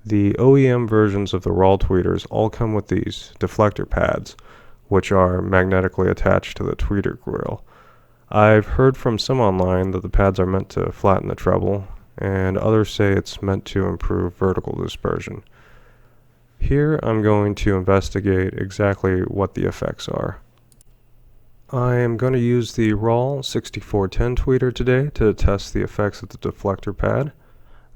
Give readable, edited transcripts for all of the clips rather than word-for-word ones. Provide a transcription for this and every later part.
The OEM versions of the RAAL tweeters all come with these deflector pads, which are magnetically attached to the tweeter grill. I've heard from some online that the pads are meant to flatten the treble, and others say it's meant to improve vertical dispersion. Here I'm going to investigate exactly what the effects are. I am going to use the RAAL 6410 tweeter today to test the effects of the deflector pad.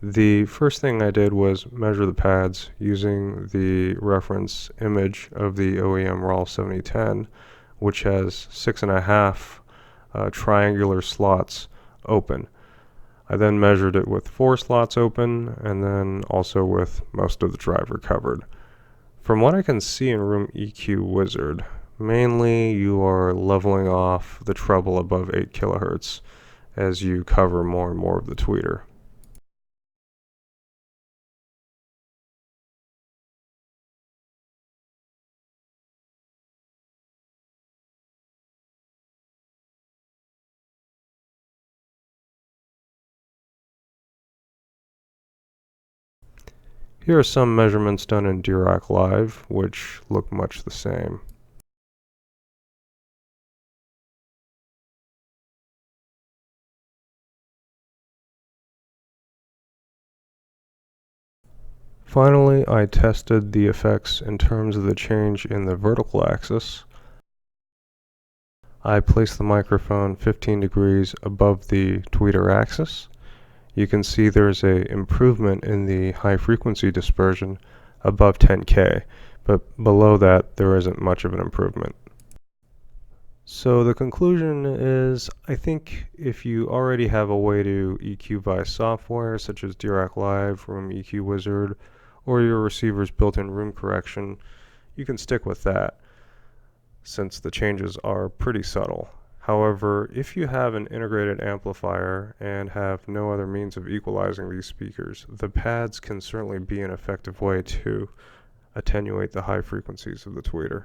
The first thing I did was measure the pads using the reference image of the OEM RAAL 7010, which has 6.5 triangular slots open. I then measured it with 4 slots open and then also with most of the driver covered. From what I can see in Room EQ Wizard, mainly you are leveling off the treble above 8 kHz as you cover more and more of the tweeter. Here are some measurements done in RAAL Live, which look much the same. Finally, I tested the effects in terms of the change in the vertical axis. I placed the microphone 15 degrees above the tweeter axis. You can see there's an improvement in the high frequency dispersion above 10K, but below that there isn't much of an improvement. So the conclusion is, I think if you already have a way to EQ via software such as RAAL Live, Room EQ Wizard, or your receiver's built-in room correction, you can stick with that since the changes are pretty subtle. However, if you have an integrated amplifier and have no other means of equalizing these speakers, the pads can certainly be an effective way to attenuate the high frequencies of the tweeter.